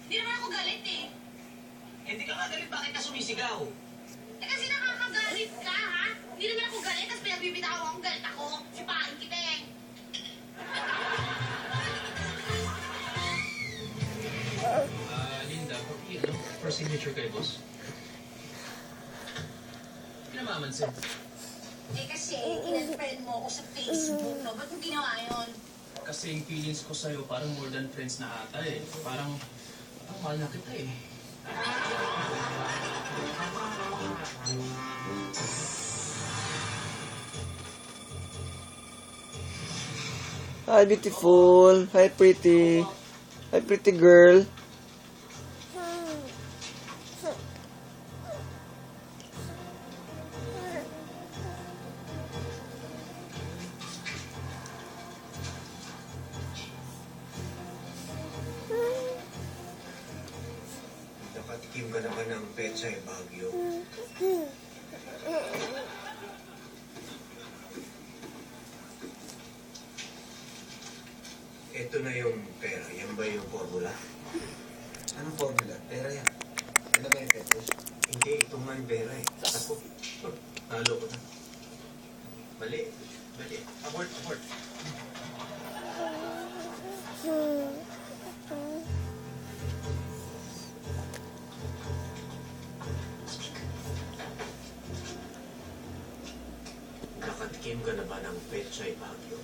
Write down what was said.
Hindi naman ako galit eh. Hindi ka nga galit, bakit ka sumisigaw? Eh kasi nakakagalit ka, ha? Hindi naman ako galit, tapos pinagbibitaw akong galit ako. Sipain kita eh. Linda, for signature kay boss. Hindi na mamansin. Eh kasi, in-friend mo ako sa Facebook, no? Ba't mo ginawa yun? Kasi yung feelings ko sa'yo parang more than friends na ata eh. Parang mahal na kita eh. Hi, beautiful. Hi, pretty. Hi, pretty girl. Nakatikim ka naman ng Pechay Baguio. Ito na yung pera. Yan ba yung formula? Anong formula? Pera yan. Ano ba yung fetish? Hindi, ito nga yung pera eh. Ako, talo ko na. Mali. Mali. Abort, abort. Nakatikim ka na ba ng Pechay Baguio?